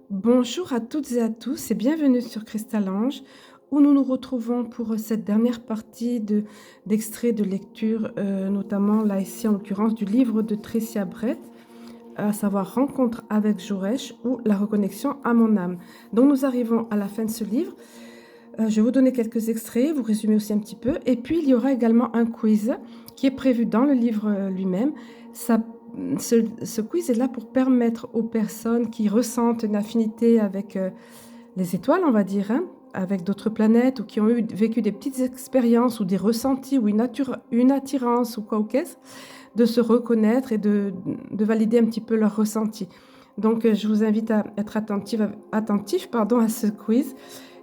Bonjour à toutes et à tous et bienvenue sur Cristal-Ange où nous nous retrouvons pour cette dernière partie d'extraits de lecture, notamment là ici en l'occurrence du livre de Tricia Brett, à savoir Rencontre avec Joresh ou La reconnexion à mon âme. Donc nous arrivons à la fin de ce livre. Je vais vous donner quelques extraits, vous résumer aussi un petit peu et puis il y aura également un quiz qui est prévu dans le livre lui-même. Ça ce quiz est là pour permettre aux personnes qui ressentent une affinité avec les étoiles, on va dire, hein, avec d'autres planètes ou qui ont vécu des petites expériences ou des ressentis ou une attirance ou quoi ou qu'est-ce, de se reconnaître et de valider un petit peu leur ressenti. Donc, je vous invite à être attentif à ce quiz.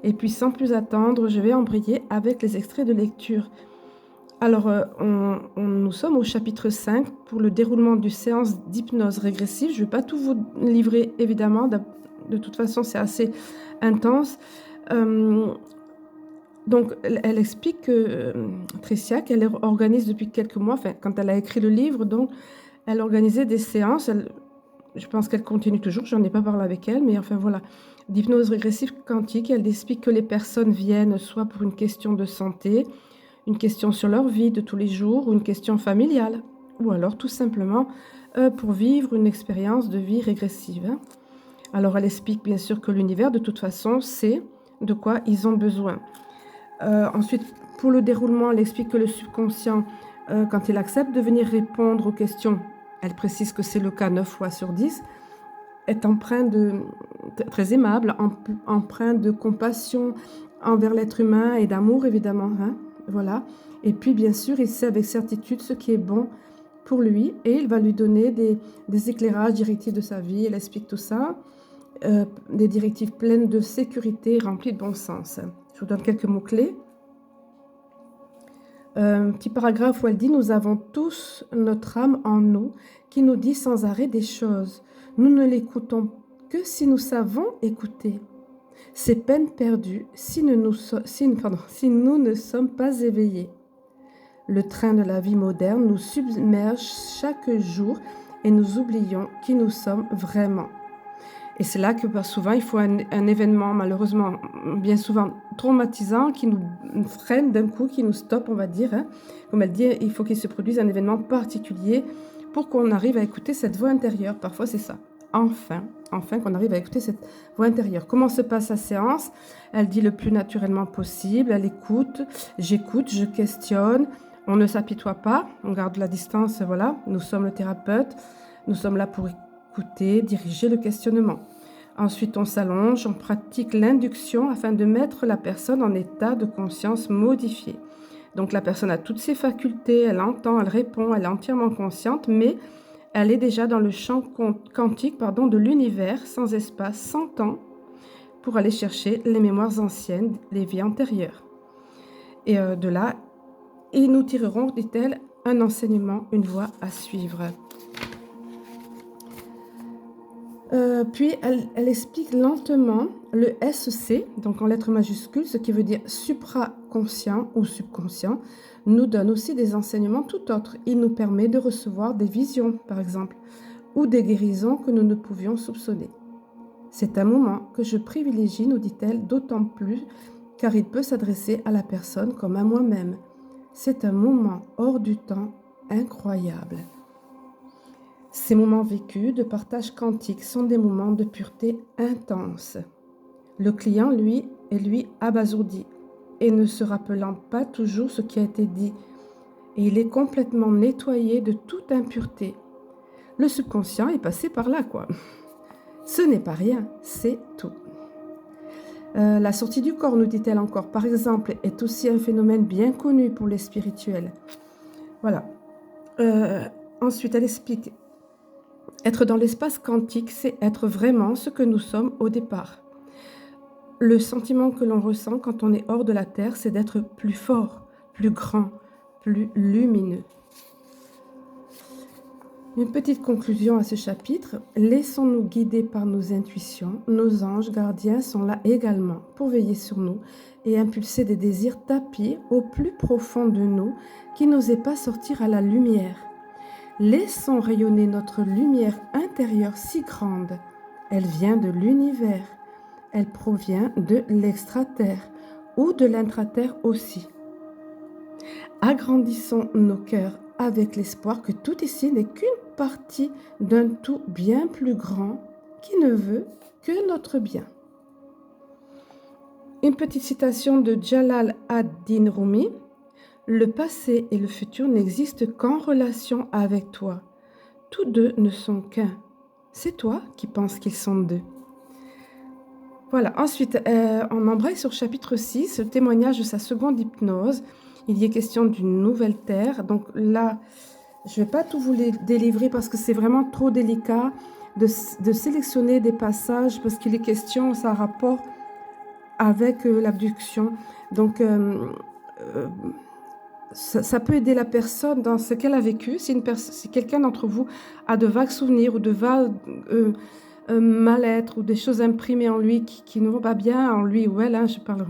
Et puis, sans plus attendre, je vais embrayer avec les extraits de lecture. Alors, nous sommes au chapitre 5 pour le déroulement du séance d'hypnose régressive. Je ne vais pas tout vous livrer, évidemment. De toute façon, c'est assez intense. Donc, elle explique que Tricia, qu'elle organise depuis quelques mois, enfin, quand elle a écrit le livre, donc, elle organisait des séances. Je pense qu'elle continue toujours, j'en ai pas parlé avec elle, mais enfin voilà, d'hypnose régressive quantique. Elle explique que les personnes viennent soit pour une question de santé, une question sur leur vie de tous les jours ou une question familiale, ou alors tout simplement pour vivre une expérience de vie régressive, hein. Alors elle explique bien sûr que l'univers de toute façon sait de quoi ils ont besoin. Ensuite, pour le déroulement, elle explique que le subconscient, quand il accepte de venir répondre aux questions, elle précise que c'est le cas 9 fois sur 10, est empreint très aimable, empreint de compassion envers l'être humain et d'amour évidemment, hein, voilà. Et puis bien sûr, il sait avec certitude ce qui est bon pour lui et il va lui donner des éclairages, directives de sa vie. Elle explique tout ça, des directives pleines de sécurité, remplies de bon sens. Je vous donne quelques mots-clés. Un petit paragraphe où elle dit: nous avons tous notre âme en nous qui nous dit sans arrêt des choses. Nous ne l'écoutons que si nous savons écouter. C'est peine perdue si nous ne sommes pas éveillés. Le train de la vie moderne nous submerge chaque jour et nous oublions qui nous sommes vraiment. Et c'est là que souvent il faut un événement malheureusement bien souvent traumatisant qui nous freine d'un coup, qui nous stoppe, on va dire, hein. Comme elle dit, il faut qu'il se produise un événement particulier pour qu'on arrive à écouter cette voix intérieure. Parfois c'est ça. Enfin qu'on arrive à écouter cette voix intérieure. Comment se passe la séance? Elle dit le plus naturellement possible, elle écoute, j'écoute, je questionne, on ne s'apitoie pas, on garde la distance, voilà, nous sommes le thérapeute, nous sommes là pour écouter, diriger le questionnement. Ensuite, on s'allonge, on pratique l'induction afin de mettre la personne en état de conscience modifié. Donc la personne a toutes ses facultés, elle entend, elle répond, elle est entièrement consciente, mais elle est déjà dans le champ quantique de l'univers, sans espace, sans temps, pour aller chercher les mémoires anciennes, les vies antérieures. Et de là, et nous tirerons, dit-elle, un enseignement, une voie à suivre. Puis elle explique lentement le SC, donc en lettres majuscules, ce qui veut dire supraconscient ou subconscient, nous donne aussi des enseignements tout autres. Il nous permet de recevoir des visions, par exemple, ou des guérisons que nous ne pouvions soupçonner. C'est un moment que je privilégie, nous dit-elle, d'autant plus car il peut s'adresser à la personne comme à moi-même. C'est un moment hors du temps incroyable. Ces moments vécus de partage quantique sont des moments de pureté intense. Le client, lui, est abasourdi et ne se rappelant pas toujours ce qui a été dit. Et il est complètement nettoyé de toute impureté. Le subconscient est passé par là, quoi. Ce n'est pas rien, c'est tout. La sortie du corps, nous dit-elle encore, par exemple, est aussi un phénomène bien connu pour les spirituels. Voilà. Ensuite, elle explique: être dans l'espace quantique, c'est être vraiment ce que nous sommes au départ. Le sentiment que l'on ressent quand on est hors de la Terre, c'est d'être plus fort, plus grand, plus lumineux. Une petite conclusion à ce chapitre: laissons-nous guider par nos intuitions. Nos anges gardiens sont là également pour veiller sur nous et impulser des désirs tapis au plus profond de nous qui n'osaient pas sortir à la lumière. Laissons rayonner notre lumière intérieure si grande. Elle vient de l'univers. Elle provient de l'extraterre ou de l'intraterre aussi. Agrandissons nos cœurs avec l'espoir que tout ici n'est qu'une partie d'un tout bien plus grand qui ne veut que notre bien. Une petite citation de Jalal ad-Din Rumi. Le passé et le futur n'existent qu'en relation avec toi. Tous deux ne sont qu'un. C'est toi qui penses qu'ils sont deux. Voilà, ensuite, on embraye sur chapitre 6, le témoignage de sa seconde hypnose. Il y est question d'une nouvelle terre. Donc là, je ne vais pas tout vous délivrer parce que c'est vraiment trop délicat de sélectionner des passages parce qu'il est question, ça a rapport avec l'abduction. Donc, ça peut aider la personne dans ce qu'elle a vécu. Si quelqu'un d'entre vous a de vagues souvenirs ou de vagues mal-être ou des choses imprimées en lui qui ne vont pas bien, en lui ou elle, hein, je parle,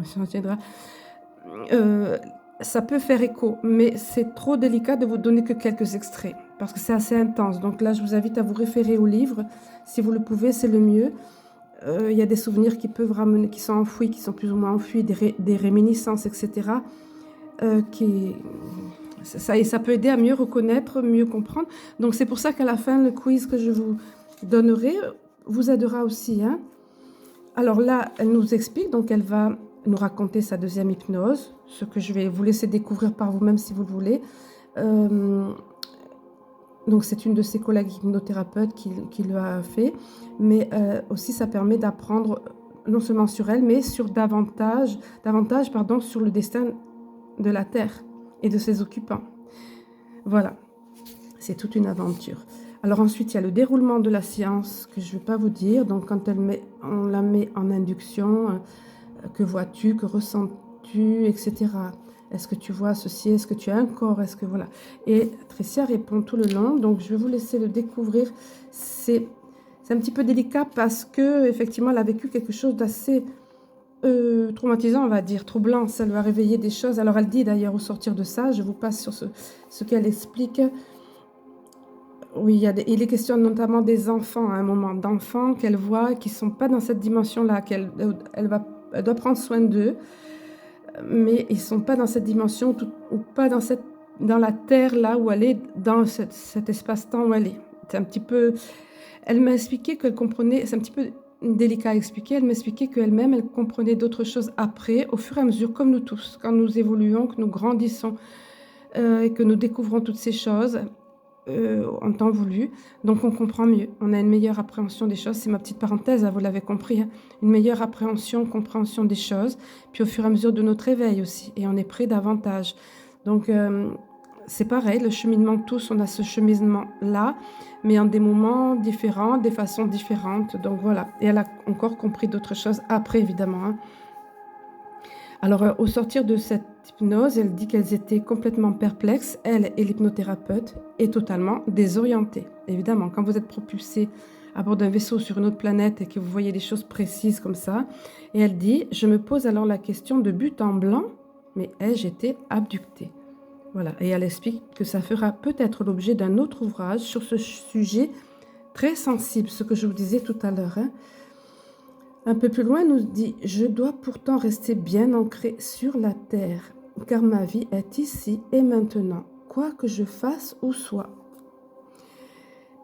ça peut faire écho, mais c'est trop délicat de vous donner que quelques extraits, parce que c'est assez intense. Donc là, je vous invite à vous référer au livre. Si vous le pouvez, c'est le mieux. Il y a des souvenirs qui peuvent ramener, qui sont enfouis, qui sont plus ou moins enfouis, des réminiscences, etc. Ça peut aider à mieux reconnaître, mieux comprendre. Donc c'est pour ça qu'à la fin, le quiz que je vous donnerai vous aidera aussi. Hein. Alors là, elle nous explique, donc elle va nous raconter sa deuxième hypnose, ce que je vais vous laisser découvrir par vous-même si vous le voulez. Donc c'est une de ses collègues hypnothérapeutes qui l'a fait, mais aussi ça permet d'apprendre non seulement sur elle, mais sur davantage sur le destin de la Terre et de ses occupants. Voilà, c'est toute une aventure. Alors ensuite, il y a le déroulement de la séance que je ne vais pas vous dire. Donc quand on la met en induction, que vois-tu, que ressens-tu, etc. Est-ce que tu vois ceci? Est-ce que tu as un corps? Est-ce que voilà? Et Tricia répond tout le long. Donc je vais vous laisser le découvrir. C'est un petit peu délicat parce que effectivement, elle a vécu quelque chose d'assez traumatisant, on va dire, troublant. Ça lui a réveillé des choses. Alors elle dit d'ailleurs au sortir de ça, je vous passe sur ce qu'elle explique. Oui, il est question notamment des enfants, à un moment, d'enfants qu'elle voit qui ne sont pas dans cette dimension-là, elle doit prendre soin d'eux, mais ils ne sont pas dans cette dimension ou pas dans la terre là où elle est, dans cet espace-temps où elle est. C'est un petit peu... Elle m'a expliqué qu'elle comprenait, c'est un petit peu délicat à expliquer, elle m'expliquait qu'elle-même, elle comprenait d'autres choses après, au fur et à mesure, comme nous tous, quand nous évoluons, que nous grandissons et que nous découvrons toutes ces choses en temps voulu, donc on comprend mieux, on a une meilleure appréhension des choses, c'est ma petite parenthèse, vous l'avez compris, hein, une meilleure compréhension des choses, puis au fur et à mesure de notre éveil aussi, et on est prêt davantage. Donc c'est pareil, le cheminement tous, on a ce cheminement-là, mais en des moments différents, des façons différentes, donc voilà. Et elle a encore compris d'autres choses après, évidemment. Hein. Alors, au sortir de cette hypnose, elle dit qu'elles étaient complètement perplexes, elle et l'hypnothérapeute, et totalement désorientées. Évidemment, quand vous êtes propulsé à bord d'un vaisseau sur une autre planète et que vous voyez des choses précises comme ça, et elle dit, je me pose alors la question de but en blanc, mais ai-je été abductée? Voilà, et elle explique que ça fera peut-être l'objet d'un autre ouvrage sur ce sujet très sensible, ce que je vous disais tout à l'heure. Hein. Un peu plus loin, nous dit « Je dois pourtant rester bien ancré sur la terre, car ma vie est ici et maintenant, quoi que je fasse ou sois.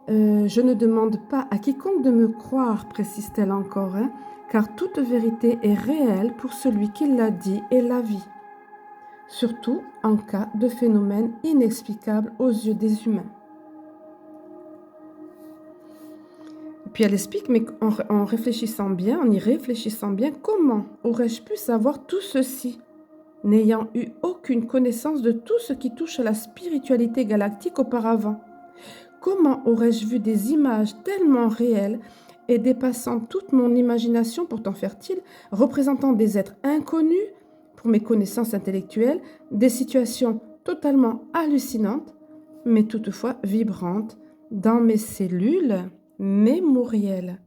Je ne demande pas à quiconque de me croire, précise-t-elle encore, hein, car toute vérité est réelle pour celui qui l'a dit et la vit, surtout en cas de phénomène inexplicable aux yeux des humains. » Puis elle explique, mais en réfléchissant bien, en y réfléchissant bien, comment aurais-je pu savoir tout ceci, n'ayant eu aucune connaissance de tout ce qui touche à la spiritualité galactique auparavant? Comment aurais-je vu des images tellement réelles et dépassant toute mon imagination pourtant fertile, représentant des êtres inconnus pour mes connaissances intellectuelles, des situations totalement hallucinantes, mais toutefois vibrantes dans mes cellules mémorielles.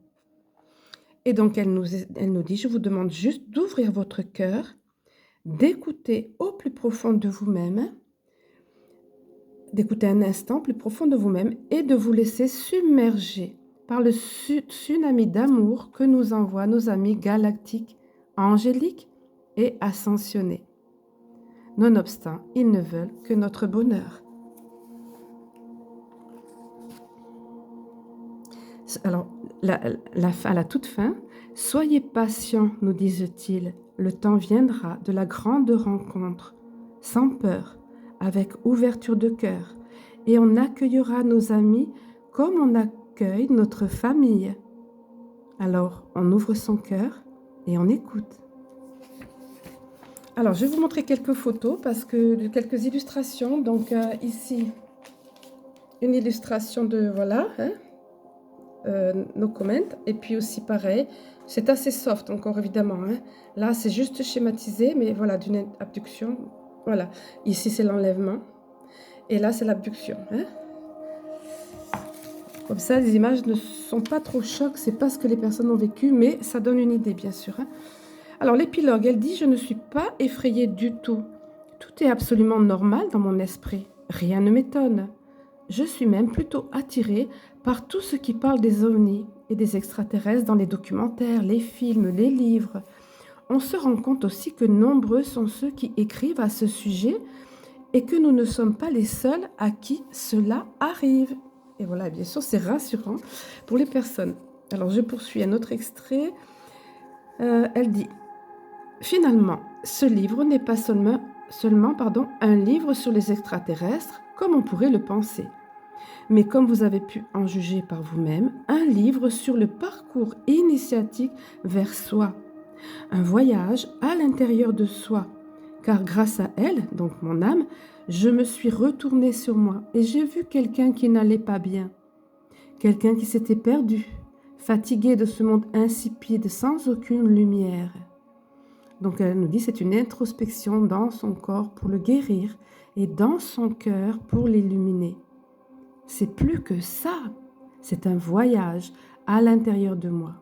Et donc elle nous dit, je vous demande juste d'ouvrir votre cœur, d'écouter au plus profond de vous-même, d'écouter un instant plus profond de vous-même et de vous laisser submerger par le tsunami d'amour que nous envoient nos amis galactiques, angéliques et ascensionnés. Nonobstant, ils ne veulent que notre bonheur. Alors, à la toute fin, soyez patients, nous disent-ils, le temps viendra de la grande rencontre, sans peur, avec ouverture de cœur, et on accueillera nos amis comme on accueille notre famille. Alors, on ouvre son cœur et on écoute. Alors, je vais vous montrer quelques photos, quelques illustrations. Donc, ici, une illustration de, voilà, nos comments. Et puis aussi, pareil, c'est assez soft encore, évidemment. Là, c'est juste schématisé, mais voilà, d'une abduction. Voilà, ici, c'est l'enlèvement. Et là, c'est l'abduction. Comme ça, les images ne sont pas trop chocs, c'est pas ce que les personnes ont vécu, mais ça donne une idée, bien sûr. Alors, l'épilogue, elle dit « Je ne suis pas effrayée du tout. Tout est absolument normal dans mon esprit. Rien ne m'étonne. Je suis même plutôt attirée par tout ce qui parle des ovnis et des extraterrestres dans les documentaires, les films, les livres. On se rend compte aussi que nombreux sont ceux qui écrivent à ce sujet et que nous ne sommes pas les seuls à qui cela arrive. » Et voilà, bien sûr, c'est rassurant pour les personnes. Alors, je poursuis un autre extrait. Elle dit « Finalement, ce livre n'est pas seulement un livre sur les extraterrestres, comme on pourrait le penser, mais comme vous avez pu en juger par vous-même, un livre sur le parcours initiatique vers soi, un voyage à l'intérieur de soi, car grâce à elle, donc mon âme, je me suis retournée sur moi et j'ai vu quelqu'un qui n'allait pas bien, quelqu'un qui s'était perdu, fatigué de ce monde insipide sans aucune lumière. » Donc elle nous dit c'est une introspection dans son corps pour le guérir et dans son cœur pour l'illuminer. C'est plus que ça, c'est un voyage à l'intérieur de moi.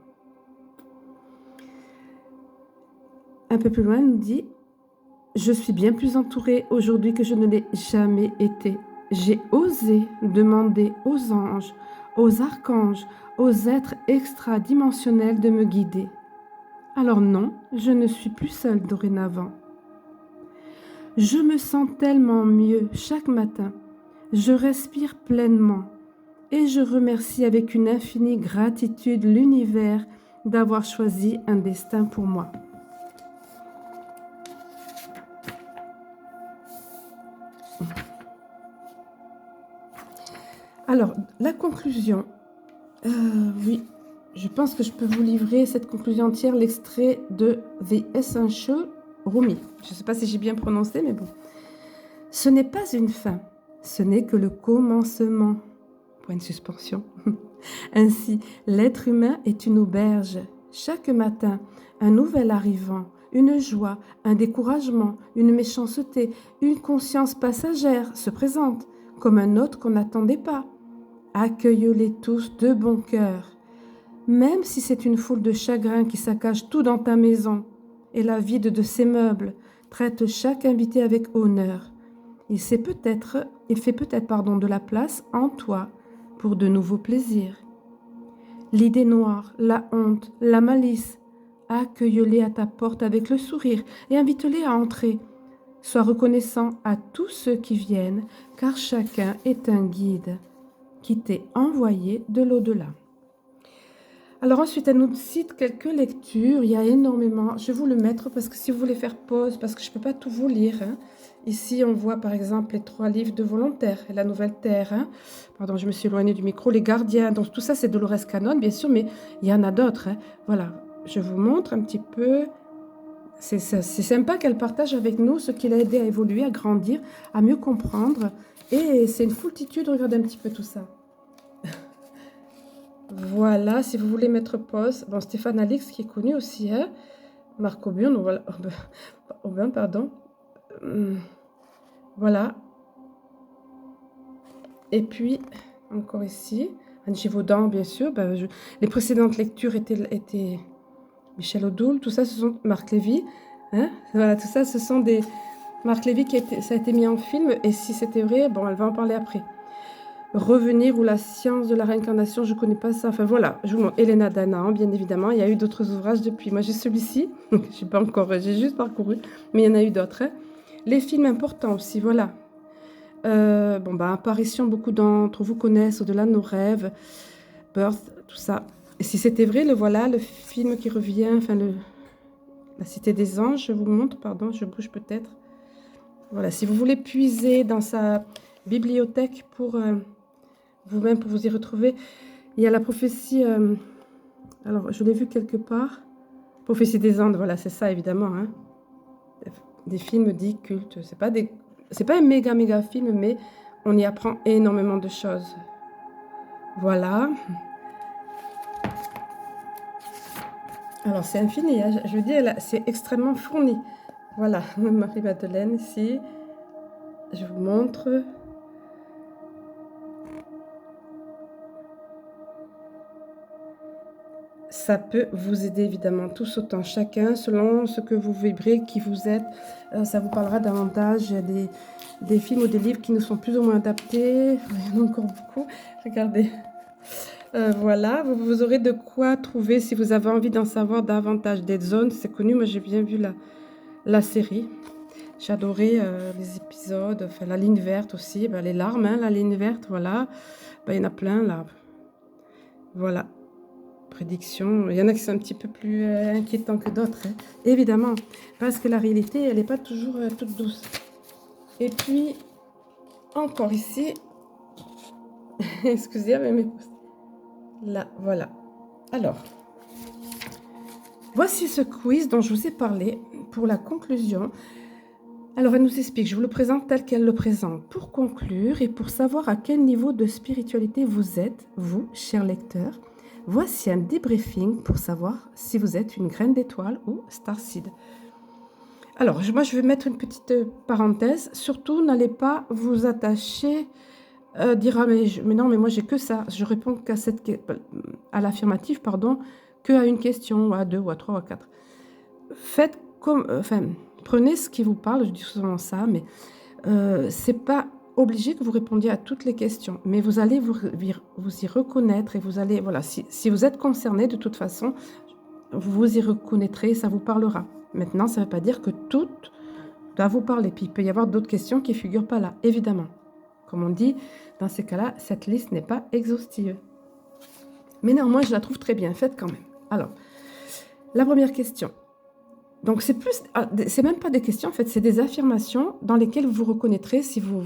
Un peu plus loin, elle nous dit « Je suis bien plus entourée aujourd'hui que je ne l'ai jamais été. J'ai osé demander aux anges, aux archanges, aux êtres extradimensionnels de me guider. Alors non, je ne suis plus seule dorénavant. Je me sens tellement mieux chaque matin. Je respire pleinement et je remercie avec une infinie gratitude l'univers d'avoir choisi un destin pour moi. » Alors, la conclusion. Oui, je pense que je peux vous livrer cette conclusion entière, l'extrait de The Essential Rumi. Je ne sais pas si j'ai bien prononcé, mais bon. Ce n'est pas une fin, ce n'est que le commencement. Point de suspension. Ainsi, l'être humain est une auberge. Chaque matin, un nouvel arrivant, une joie, un découragement, une méchanceté, une conscience passagère se présente, comme un hôte qu'on n'attendait pas. Accueille-les tous de bon cœur. Même si c'est une foule de chagrins qui saccage tout dans ta maison et la vide de ses meubles, traite chaque invité avec honneur. Il fait peut-être de la place en toi pour de nouveaux plaisirs. L'idée noire, la honte, la malice, accueille-les à ta porte avec le sourire et invite-les à entrer. Sois reconnaissant à tous ceux qui viennent, car chacun est un guide qui t'est envoyé de l'au-delà. Alors ensuite, elle nous cite quelques lectures. Il y a énormément. Je vais vous le mettre parce que si vous voulez faire pause, parce que je ne peux pas tout vous lire. Ici, on voit par exemple les 3 livres de Volontaire et La Nouvelle Terre. Pardon, je me suis éloignée du micro. Les Gardiens. Donc tout ça, c'est Dolores Cannon, bien sûr, mais il y en a d'autres. Voilà, je vous montre un petit peu. C'est sympa qu'elle partage avec nous ce qui l'a aidé à évoluer, à grandir, à mieux comprendre. Et c'est une foultitude. Regardez un petit peu tout ça. Voilà, si vous voulez mettre pause. Bon, Stéphane Alix, qui est connu aussi, Marc Aubin, voilà. Aubin, pardon. Voilà. Et puis, encore ici, Anne Givaudan, bien sûr. Les précédentes lectures étaient Michel Odoul, tout ça, ce sont Marc Lévy. Voilà, tout ça, ce sont des... Marc Lévy, ça a été mis en film, et si c'était vrai, bon, elle va en parler après. Revenir ou la science de la réincarnation, je ne connais pas ça. Enfin voilà, je vous montre Elena Danaan, bien évidemment. Il y a eu d'autres ouvrages depuis. Moi, j'ai celui-ci, j'ai juste parcouru, mais il y en a eu d'autres. Hein. Les films importants aussi, voilà. Apparition, beaucoup d'entre vous connaissent Au-delà de nos rêves, Birth, tout ça. Et si c'était vrai, le voilà, le film qui revient, La Cité des Anges, je vous montre, pardon, je bouge peut-être. Voilà, si vous voulez puiser dans sa bibliothèque pour vous-même, pour vous y retrouver, il y a la prophétie, alors je l'ai vu quelque part, Prophétie des Andes, voilà, c'est ça évidemment, hein. Des films dits cultes, c'est pas un méga film, mais on y apprend énormément de choses. Voilà. Alors c'est infini, hein, je veux dire, c'est extrêmement fourni. Voilà, Marie-Madeleine ici, je vous montre. Ça peut vous aider évidemment, tous autant, chacun, selon ce que vous vibrez, qui vous êtes. Ça vous parlera davantage. Il y a des films ou des livres qui nous sont plus ou moins adaptés. Il y en a encore beaucoup. Regardez. Voilà, vous aurez de quoi trouver si vous avez envie d'en savoir davantage. Dead Zone, c'est connu, moi j'ai bien vu la série. J'ai adoré les épisodes, enfin la ligne verte aussi, les larmes, hein, la ligne verte, voilà. Il y en a plein là. Voilà. Prédiction. Il y en a qui sont un petit peu plus inquiétants que d'autres, hein. Évidemment, parce que la réalité, elle n'est pas toujours toute douce. Et puis, encore ici, excusez-moi, mais là, voilà. Alors, voici ce quiz dont je vous ai parlé pour la conclusion. Alors, elle nous explique, je vous le présente tel qu'elle le présente. Pour conclure et pour savoir à quel niveau de spiritualité vous êtes, vous, chers lecteurs, voici un débriefing pour savoir si vous êtes une graine d'étoile ou starseed. Alors, moi, je vais mettre une petite parenthèse. Surtout, n'allez pas vous attacher, dire « Ah, mais non, mais moi, j'ai que ça. » Je réponds à l'affirmative, pardon, qu'à une question, ou à deux, ou à trois, ou à quatre. Faites comme... prenez ce qui vous parle, je dis souvent ça, mais c'est pas obligé que vous répondiez à toutes les questions, mais vous allez vous y reconnaître et vous allez, voilà, si vous êtes concerné, de toute façon, vous vous y reconnaîtrez et ça vous parlera. Maintenant, ça ne veut pas dire que tout doit vous parler. Puis il peut y avoir d'autres questions qui ne figurent pas là, évidemment. Comme on dit, dans ces cas-là, cette liste n'est pas exhaustive. Mais néanmoins, je la trouve très bien faite quand même. Alors, la première question. Donc, c'est même pas des questions, en fait, c'est des affirmations dans lesquelles vous vous reconnaîtrez si vous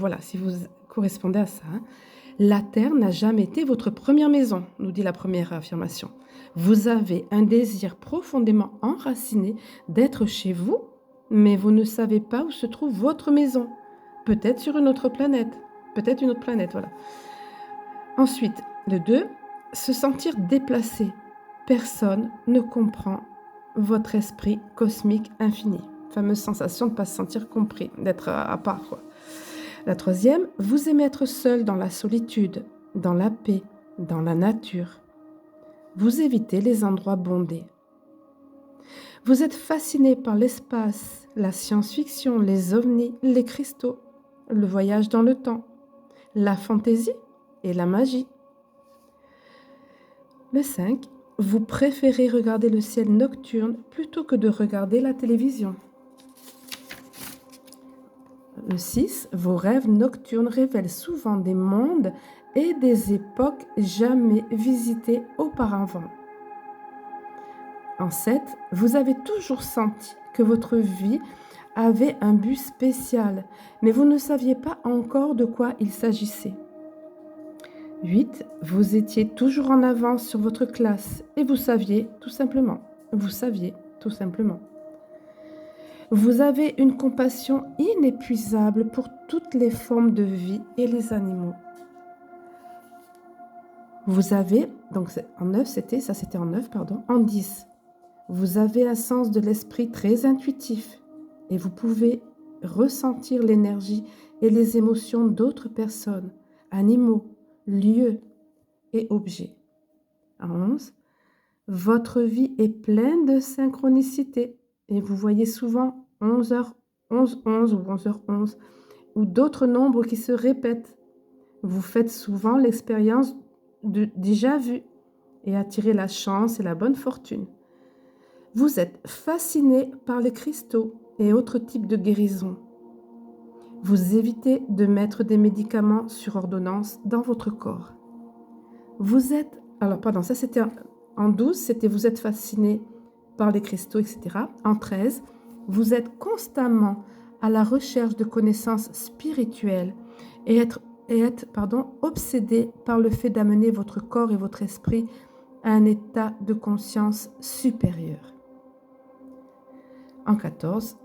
correspondez à ça. Hein. La Terre n'a jamais été votre première maison, nous dit la première affirmation. Vous avez un désir profondément enraciné d'être chez vous, mais vous ne savez pas où se trouve votre maison. Peut-être sur une autre planète. Peut-être une autre planète, voilà. Ensuite, le 2, se sentir déplacé. Personne ne comprend votre esprit cosmique infini. Fameuse sensation de ne pas se sentir compris, d'être à part, quoi. La 3e, vous aimez être seul dans la solitude, dans la paix, dans la nature. Vous évitez les endroits bondés. Vous êtes fasciné par l'espace, la science-fiction, les ovnis, les cristaux, le voyage dans le temps, la fantaisie et la magie. Le 5, vous préférez regarder le ciel nocturne plutôt que de regarder la télévision. Le 6, vos rêves nocturnes révèlent souvent des mondes et des époques jamais visitées auparavant. En 7, vous avez toujours senti que votre vie avait un but spécial, mais vous ne saviez pas encore de quoi il s'agissait. 8, vous étiez toujours en avance sur votre classe et vous saviez tout simplement. Vous avez une compassion inépuisable pour toutes les formes de vie et les animaux. Vous avez, donc en 9 c'était en 9, pardon, en 10. Vous avez un sens de l'esprit très intuitif et vous pouvez ressentir l'énergie et les émotions d'autres personnes, animaux, lieux et objets. En 11, votre vie est pleine de synchronicité et vous voyez souvent 11h11 11 ou 11h11 ou d'autres nombres qui se répètent. Vous faites souvent l'expérience de déjà vu et attirez la chance et la bonne fortune. Vous êtes fasciné par les cristaux et autres types de guérison. Vous évitez de mettre des médicaments sur ordonnance dans votre corps. Vous êtes, alors pardon, ça c'était en 12, c'était vous êtes fasciné par les cristaux, etc. En 13, vous êtes constamment à la recherche de connaissances spirituelles et être obsédé par le fait d'amener votre corps et votre esprit à un état de conscience supérieur. En 14,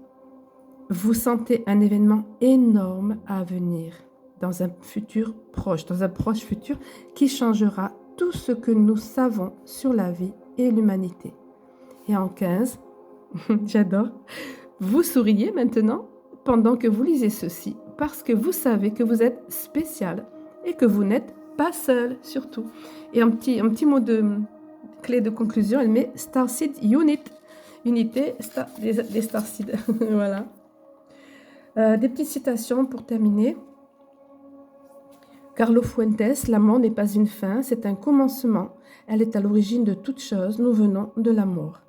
vous sentez un événement énorme à venir dans un futur proche, dans un proche futur qui changera tout ce que nous savons sur la vie et l'humanité. Et en 15, j'adore, vous souriez maintenant pendant que vous lisez ceci parce que vous savez que vous êtes spécial et que vous n'êtes pas seul surtout. Et un petit mot de clé de conclusion, elle met Starseed Unité des Starseed. Voilà. Des petites citations pour terminer. Carlo Fuentes, la mort n'est pas une fin, c'est un commencement. Elle est à l'origine de toute chose, nous venons de la mort.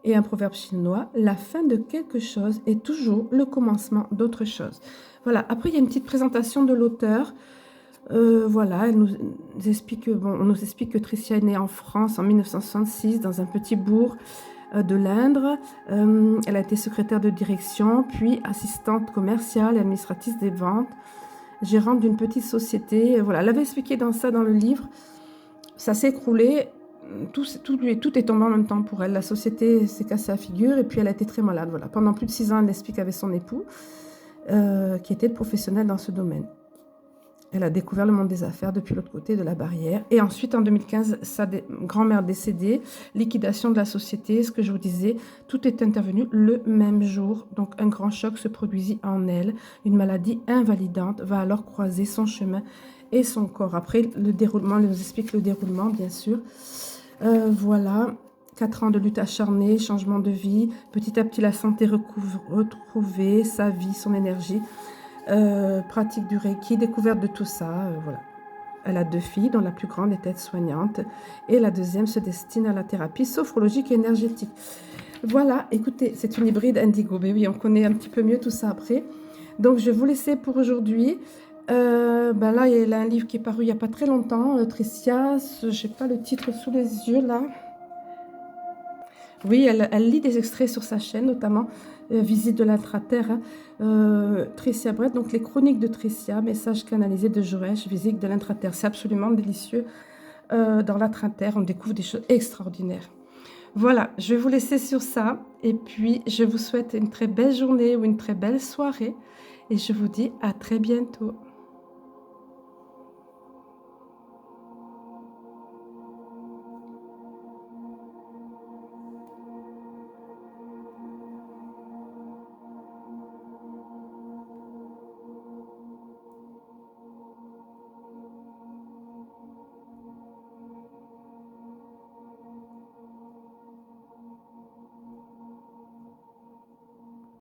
Et un proverbe chinois, la fin de quelque chose est toujours le commencement d'autre chose. Voilà, après il y a une petite présentation de l'auteur. Voilà, on nous explique que Tricia est née en France en 1966 dans un petit bourg de l'Indre. Elle a été secrétaire de direction, puis assistante commerciale et administratrice des ventes, gérante d'une petite société. Voilà, elle avait expliqué dans le livre. Ça s'est écroulé, tout est tombé en même temps pour elle. La société s'est cassée la figure et puis elle a été très malade. Voilà. Pendant plus de 6 ans, elle explique avec son époux, qui était professionnel dans ce domaine. Elle a découvert le monde des affaires depuis l'autre côté de la barrière. Et ensuite, en 2015, sa grand-mère décédée, liquidation de la société, ce que je vous disais, tout est intervenu le même jour. Donc, un grand choc se produisit en elle. Une maladie invalidante va alors croiser son chemin et son corps. Après, le déroulement, elle nous explique le déroulement, bien sûr. Voilà, 4 ans de lutte acharnée, changement de vie. Petit à petit, la santé retrouvée, sa vie, son énergie. Pratique du Reiki, découverte de tout ça, voilà. Elle a 2 filles, dont la plus grande est aide-soignante et la deuxième se destine à la thérapie sophrologique et énergétique. Voilà, écoutez, c'est une hybride indigo, mais oui, on connaît un petit peu mieux tout ça après. Donc, je vais vous laisser pour aujourd'hui. Là, il y a un livre qui est paru il n'y a pas très longtemps, Tricia, je n'ai pas le titre sous les yeux, là. Oui, elle lit des extraits sur sa chaîne, notamment Visite de l'intraterre, Tricia Brett, donc les chroniques de Tricia, message canalisé de Joël, Visite de l'intraterre. C'est absolument délicieux. Dans l'intraterre, on découvre des choses extraordinaires. Voilà, je vais vous laisser sur ça. Et puis, je vous souhaite une très belle journée ou une très belle soirée. Et je vous dis à très bientôt.